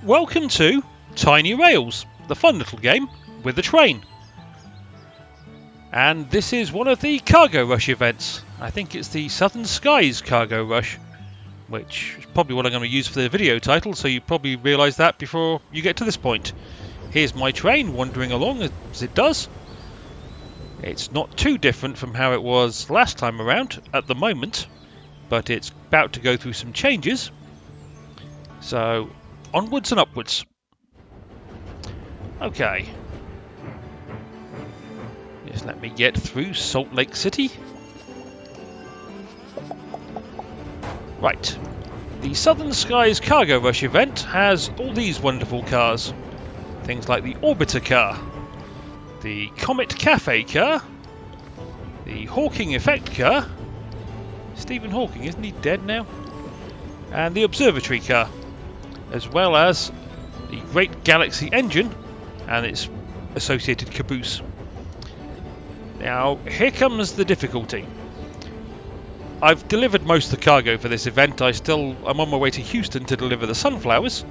Welcome to Tiny Rails, the fun little game with a train. And this is one of the Cargo Rush events. I think it's the Southern Skies Cargo Rush, which is probably what I'm going to use for the video title, so you probably realise that before you get to this point. Here's my train wandering along as it does. It's not too different from how it was last time around at the moment, but it's about to go through some changes. So, onwards and upwards. Okay. Just let me get through Salt Lake City. Right. The Southern Skies Cargo Rush event has all these wonderful cars. Things like the Orbiter car, the Comet Cafe car, the Hawking Effect car, Stephen Hawking, isn't he dead now? And the Observatory car, as well as the Great Galaxy engine and its associated caboose. Now, here comes the difficulty. I've delivered most of the cargo for this event. I'm on my way to Houston to deliver the sunflowers,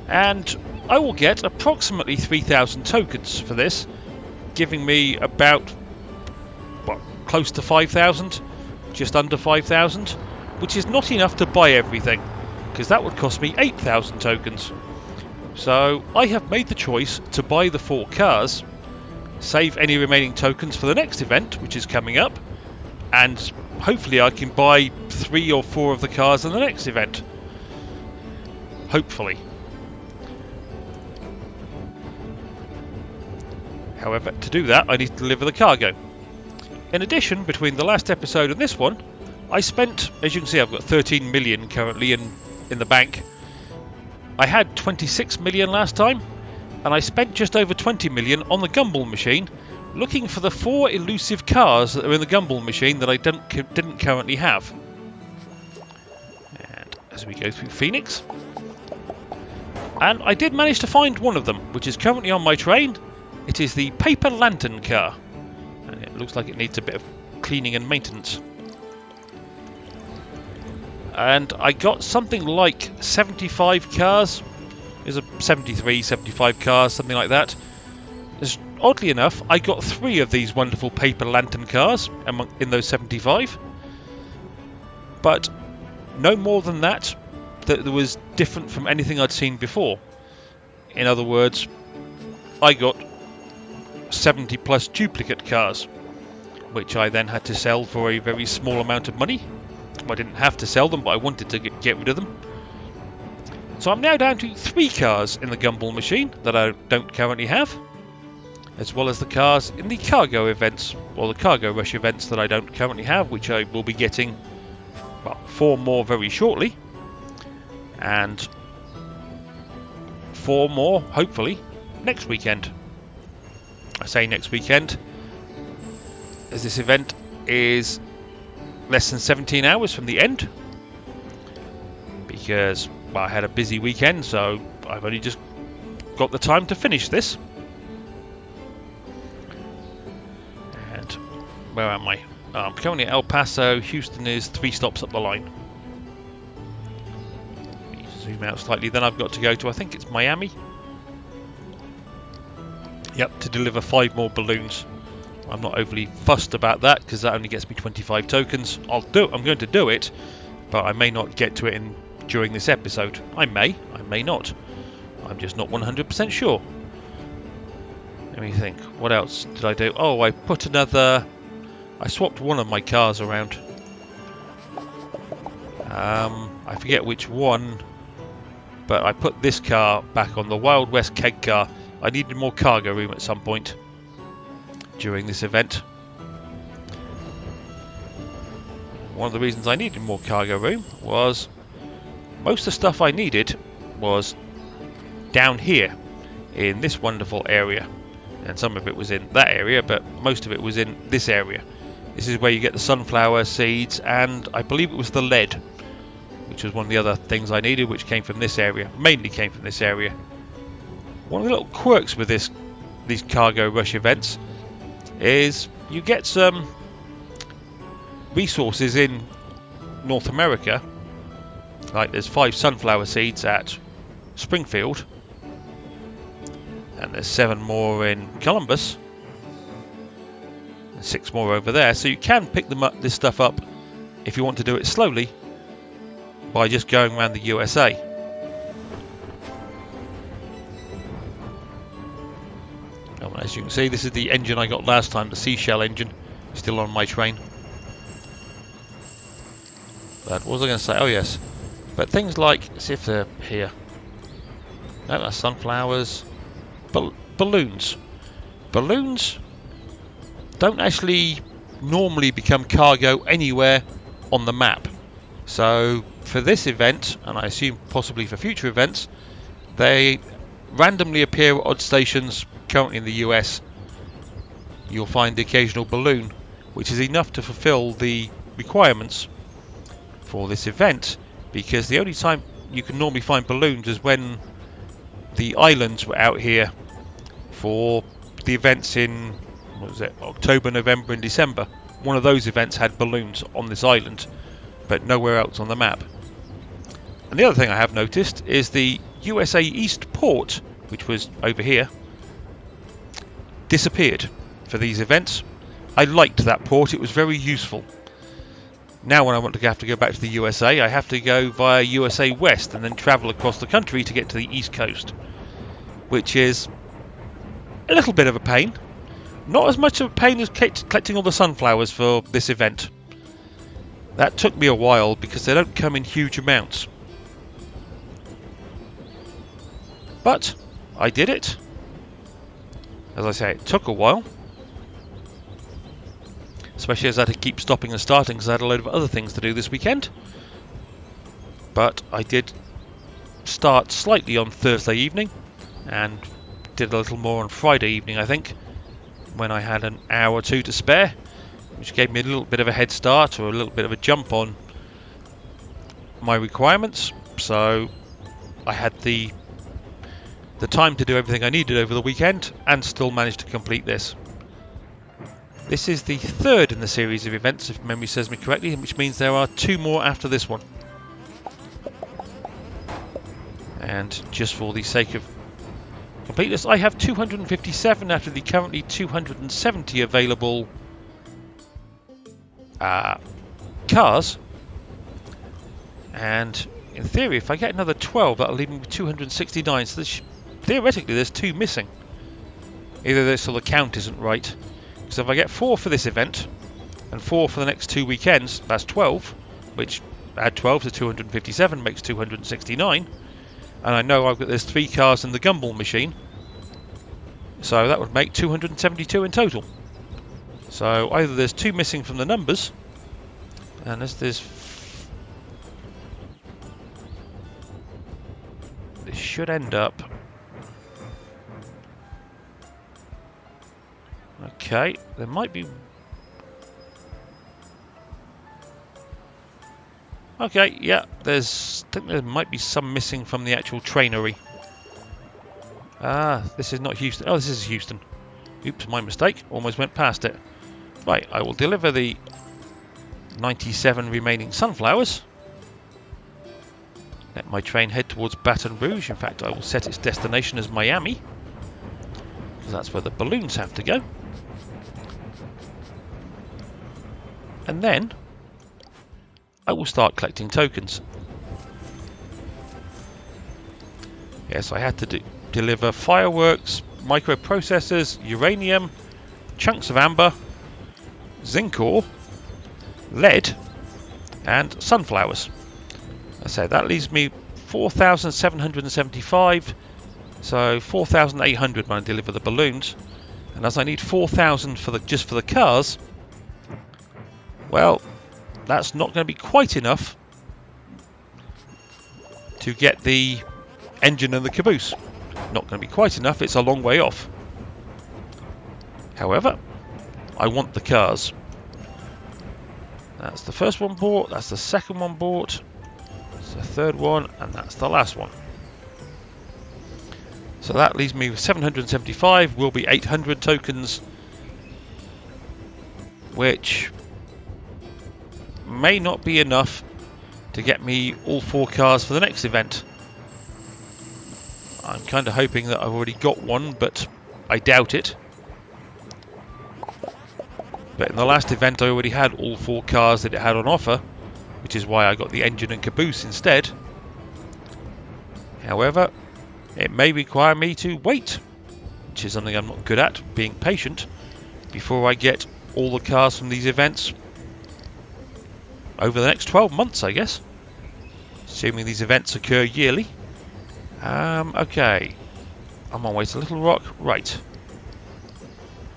and I will get approximately 3,000 tokens for this, giving me about, close to 5,000, just under 5,000, which is not enough to buy everything, because that would cost me 8,000 tokens. So I have made the choice to buy the 4 cars, save any remaining tokens for the next event, which is coming up, and hopefully I can buy 3 or 4 of the cars in the next event. Hopefully. However, to do that, I need to deliver the cargo. In addition, between the last episode and this one, I spent, as you can see, I've got 13 million currently in the bank. I had 26 million last time, and I spent just over 20 million on the Gumball machine, looking for the 4 elusive cars that are in the Gumball machine that I didn't currently have. And as we go through Phoenix, and I did manage to find one of them, which is currently on my train. It is the Paper Lantern car, and it looks like it needs a bit of cleaning and maintenance. And I got something like 75 cars. There's a 73, 75 cars, something like that. Oddly enough, I got 3 of these wonderful Paper Lantern cars in those 75. But no more than that was different from anything I'd seen before. In other words, I got 70 plus duplicate cars, which I then had to sell for a very small amount of money. I didn't have to sell them, but I wanted to get rid of them. So I'm now down to 3 cars in the Gumball machine that I don't currently have, as well as the cars in the cargo events, or the Cargo Rush events that I don't currently have, which I will be getting 4 more very shortly, and 4 more, hopefully, next weekend. I say next weekend, as this event is less than 17 hours from the end, because I had a busy weekend, so I've only just got the time to finish this. And where am I? I'm currently at El Paso. Houston is 3 stops up the line. Let me zoom out slightly. Then I've got to go to, I think it's Miami. Yep, to deliver 5 more balloons. I'm not overly fussed about that because that only gets me 25 tokens. I'm going to do it, but I may not get to it during this episode. I may not. I'm just not 100% sure. Let me think. What else did I do? Oh, I swapped one of my cars around. I forget which one, but I put this car back on the Wild West keg car. I needed more cargo room at some point during this event. One of the reasons I needed more cargo room was most of the stuff I needed was down here in this wonderful area, and some of it was in that area, but most of it was in this area. This is where you get the sunflower seeds, and I believe it was the lead, which was one of the other things I needed, which came from this area, mainly came from this area. One of the little quirks with these Cargo Rush events is you get some resources in North America. Like there's 5 sunflower seeds at Springfield, and there's 7 more in Columbus, and 6 more over there. So you can pick this stuff up if you want to do it slowly by just going around the USA. Oh, as you can see, this is the engine I got last time, the Seashell engine, still on my train. But what was I going to say? Oh yes, but things like, let's see if they're here. No, that's sunflowers. Balloons. Balloons don't actually normally become cargo anywhere on the map. So for this event, and I assume possibly for future events, they randomly appear at odd stations. Currently in the US, you'll find the occasional balloon, which is enough to fulfill the requirements for this event, because the only time you can normally find balloons is when the islands were out here for the events in, what was it, October, November and December. One of those events had balloons on this island, but nowhere else on the map. And the other thing I have noticed is the USA East port, which was over here, disappeared for these events. I liked that port, it was very useful. Now when I want to have to go back to the USA, I have to go via USA West and then travel across the country to get to the East Coast, which is a little bit of a pain. Not as much of a pain as collecting all the sunflowers for this event. That took me a while because they don't come in huge amounts. But I did it. As I say, it took a while. Especially as I had to keep stopping and starting because I had a load of other things to do this weekend. But I did start slightly on Thursday evening and did a little more on Friday evening, I think, when I had an hour or two to spare, which gave me a little bit of a head start or a little bit of a jump on my requirements. So I had the time to do everything I needed over the weekend and still managed to complete this. This is the 3rd in the series of events, if memory serves me correctly, which means there are 2 more after this one. And just for the sake of completeness, I have 257 out of the currently 270 available cars. And in theory, if I get another 12, that'll leave me with 269. So theoretically, there's 2 missing. Either this or the count isn't right. So if I get 4 for this event and 4 for the next 2 weekends, that's 12, which add 12 to 257 makes 269. And I know there's 3 cars in the gumball machine, so that would make 272 in total. So either there's 2 missing from the numbers, and this should end up. Okay, there might be. Okay, yeah, I think there might be some missing from the actual trainery. Ah, this is not Houston. Oh, this is Houston. Oops, my mistake. Almost went past it. Right, I will deliver the 97 remaining sunflowers. Let my train head towards Baton Rouge. In fact, I will set its destination as Miami, because that's where the balloons have to go. And then I will start collecting tokens. Yes, I had to deliver fireworks, microprocessors, uranium, chunks of amber, zinc ore, lead, and sunflowers. I say that leaves me 4,775, so 4,800 when I deliver the balloons. And as I need 4,000 just for the cars, well, that's not going to be quite enough to get the engine and the caboose. Not going to be quite enough, it's a long way off. However, I want the cars. That's the first one bought, that's the second one bought, that's the third one, and that's the last one. So that leaves me with 775, will be 800 tokens, which may not be enough to get me all 4 cars for the next event. I'm kind of hoping that I've already got one, but I doubt it. But in the last event I already had all 4 cars that it had on offer, which is why I got the engine and caboose instead. However, it may require me to wait, which is something I'm not good at, being patient, before I get all the cars from these events over the next 12 months, I guess. Assuming these events occur yearly. Okay. I'm on my way to Little Rock. Right.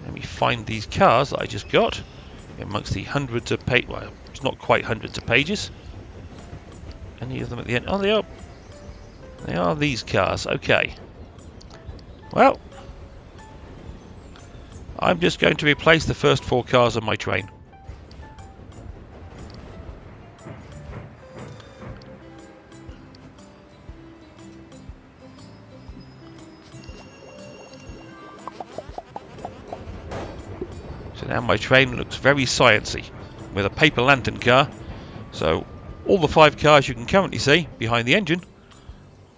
Let me find these cars that I just got amongst the hundreds of pages. Well, it's not quite hundreds of pages. Any of them at the end? Oh, they are. They are these cars. Okay. Well, I'm just going to replace the first 4 cars on my train. So now my train looks very sciencey, with a paper lantern car. So all the 5 cars you can currently see behind the engine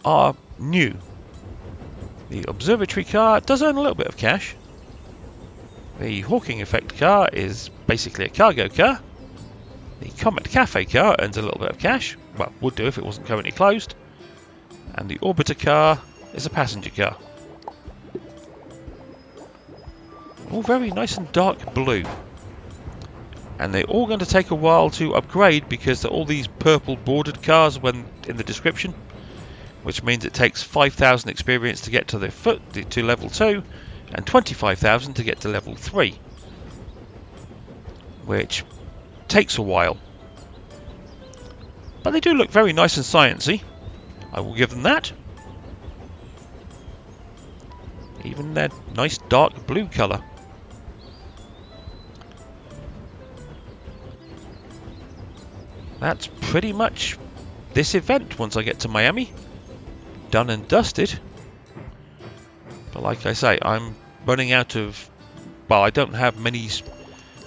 are new. The observatory car does earn a little bit of cash. The Hawking effect car is basically a cargo car. The Comet Cafe car earns a little bit of cash. Well, would do if it wasn't currently closed. And the Orbiter car is a passenger car. All very nice and dark blue. And they're all going to take a while to upgrade because they're all these purple bordered cars when in the description. Which means it takes 5,000 experience to get to to level 2 and 25,000 to get to level 3. Which takes a while. But they do look very nice and sciencey. I will give them that. Even their nice dark blue colour. That's pretty much this event once I get to Miami. Done and dusted. But like I say, I'm running out of... Well, I don't have many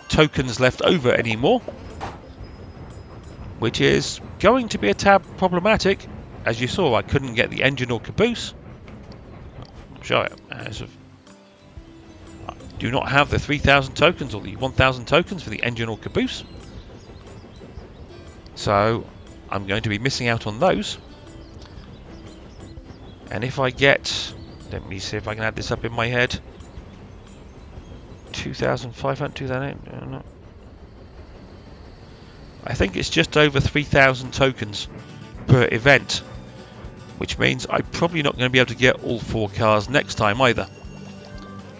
tokens left over anymore. Which is going to be a tad problematic. As you saw, I couldn't get the engine or caboose. I'll show it. I do not have the 3,000 tokens or the 1,000 tokens for the engine or caboose. So I'm going to be missing out on those. And if I get... Let me see if I can add this up in my head. 2,500, 2,008... No. I think it's just over 3,000 tokens per event. Which means I'm probably not going to be able to get all 4 cars next time either.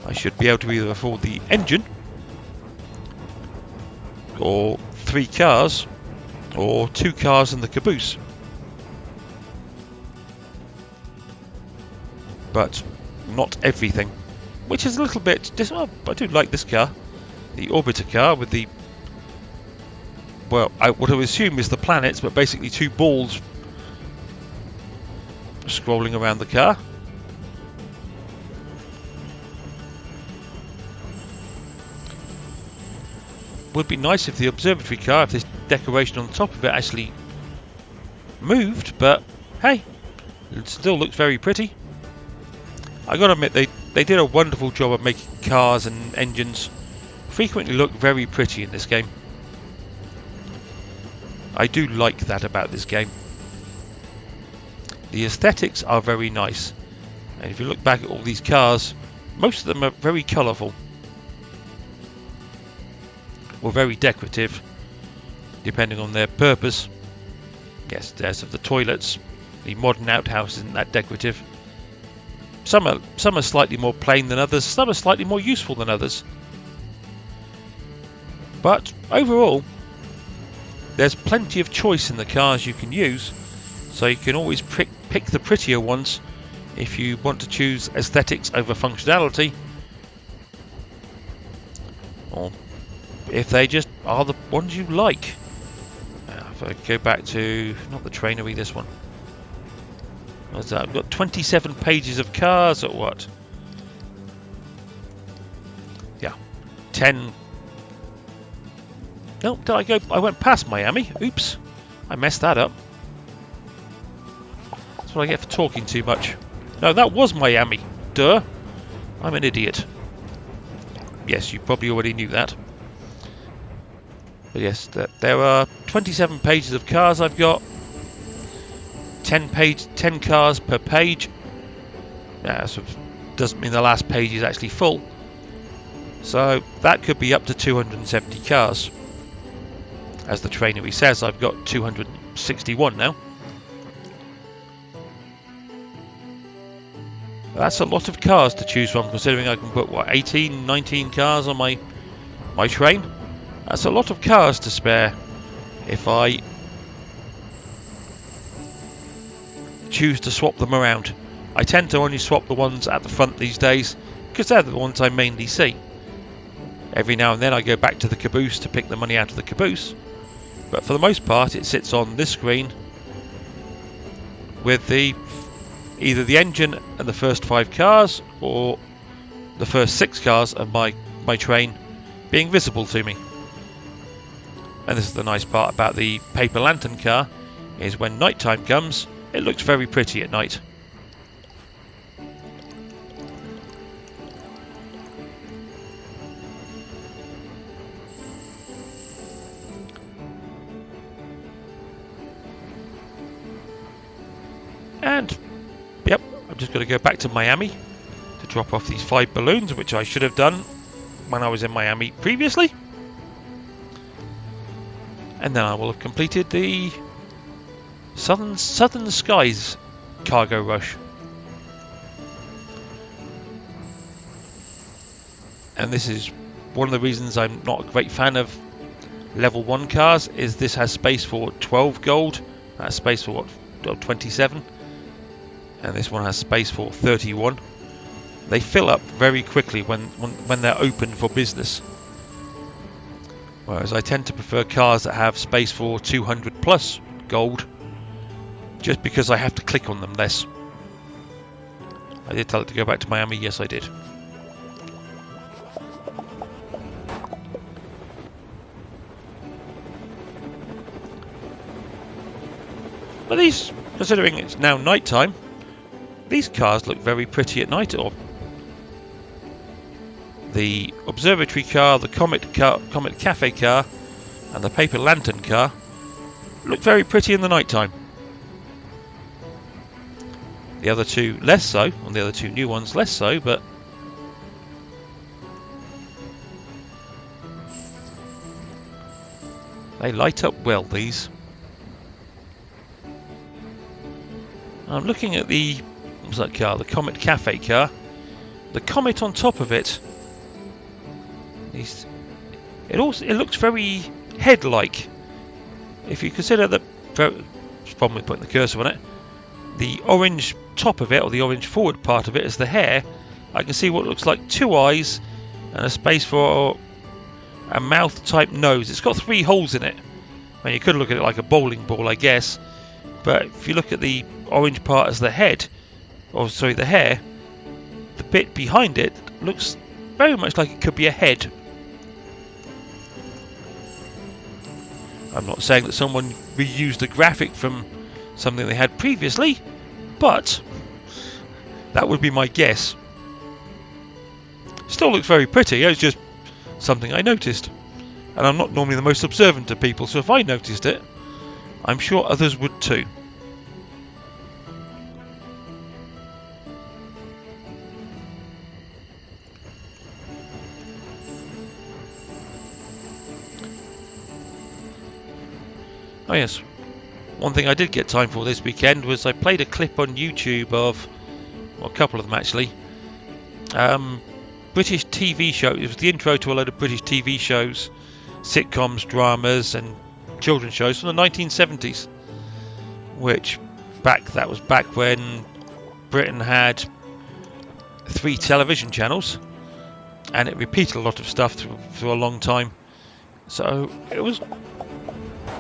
I should be able to either afford the engine, or 3 cars, or 2 cars and the caboose. But not everything, which is a little bit... I do like this car, the Orbiter car with the... Well, what I would assume is the planets, but basically 2 balls scrolling around the car. Would be nice if the observatory car, if this decoration on the top of it actually moved, but hey, it still looks very pretty. I gotta admit, they did a wonderful job of making cars and engines frequently look very pretty in this game. I do like that about this game. The aesthetics are very nice, and if you look back at all these cars, most of them are very colourful, or very decorative, depending on their purpose. Yes, there's of the toilets. The modern outhouse isn't that decorative. Some are slightly more plain than others, some are slightly more useful than others. But overall, there's plenty of choice in the cars you can use, so you can always pick the prettier ones if you want to choose aesthetics over functionality, or if they just are the ones you like. Now, if I go back to, not the trainery, this one. What's that? I've got 27 pages of cars or what? Yeah, 10. No, did I go? I went past Miami. Oops, I messed that up. That's what I get for talking too much. No, that was Miami. Duh. I'm an idiot. Yes, you probably already knew that. But yes, there are 27 pages of cars I've got. 10 cars per page. So doesn't mean the last page is actually full. So that could be up to 270 cars. As the trainery says, I've got 261 now. That's a lot of cars to choose from, considering I can put, what, 18, 19 cars on my train? That's a lot of cars to spare if I choose to swap them around. I tend to only swap the ones at the front these days, because they're the ones I mainly see. Every now and then I go back to the caboose to pick the money out of the caboose, but for the most part it sits on this screen with either the engine and the first 5 cars, or the first 6 cars of my train being visible to me. And this is the nice part about the paper lantern car, is when night time comes, it looks very pretty at night. And yep, I'm just going to go back to Miami to drop off these 5 balloons, which I should have done when I was in Miami previously. And then I will have completed the Southern Skies cargo rush. And this is one of the reasons I'm not a great fan of level 1 cars, is this has space for 12 gold, that's space for what, 27, and this one has space for 31. They fill up very quickly when they're open for business. Whereas I tend to prefer cars that have space for 200 plus gold, just because I have to click on them less. I did tell it to go back to Miami, yes I did. But these, considering it's now night time, these cars look very pretty at night. Or the observatory car, the Comet Cafe car, and the paper lantern car look very pretty in the night time. The other two less so, and the other 2 new ones less so, but they light up well, these. I'm looking at the, what's that car? The Comet Cafe car. The Comet on top of it, it looks very head-like. If you consider the problem with putting the cursor on it, the orange top of it, or the orange forward part of it, is the hair. I can see what looks like 2 eyes and a space for a mouth-type nose. It's got 3 holes in it. I mean, you could look at it like a bowling ball, I guess. But if you look at the orange part as the head, or sorry, the hair, the bit behind it looks very much like it could be a head. I'm not saying that someone reused a graphic from something they had previously, but that would be my guess. Still looks very pretty, it's just something I noticed. And I'm not normally the most observant of people, so if I noticed it, I'm sure others would too. Oh yes, one thing I did get time for this weekend was I played a clip on YouTube of, well, a couple of them actually, British TV shows. It was the intro to a load of British TV shows, sitcoms, dramas and children's shows from the 1970s, which that was back when Britain had 3 television channels and it repeated a lot of stuff through a long time. So it was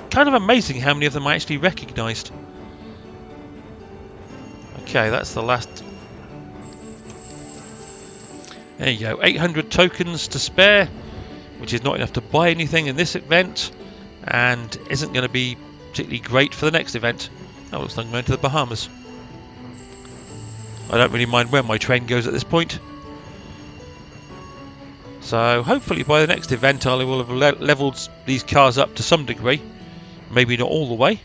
kind of amazing how many of them I actually recognised. Okay, that's the last. There you go, 800 tokens to spare, which is not enough to buy anything in this event, and isn't going to be particularly great for the next event. That looks like I'm going to the Bahamas. I don't really mind where my train goes at this point. So hopefully by the next event I will have levelled these cars up to some degree. Maybe not all the way.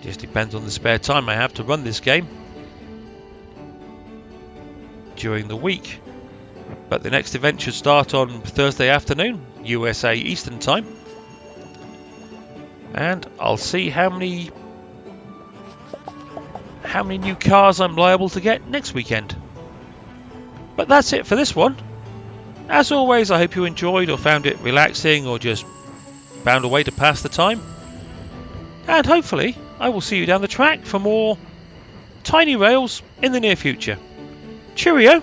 Just depends on the spare time I have to run this game during the week. But the next event should start on Thursday afternoon, USA Eastern Time. And I'll see how many new cars I'm liable to get next weekend. But that's it for this one. As always, I hope you enjoyed or found it relaxing or just found a way to pass the time. And hopefully I will see you down the track for more Tiny Rails in the near future. Cheerio!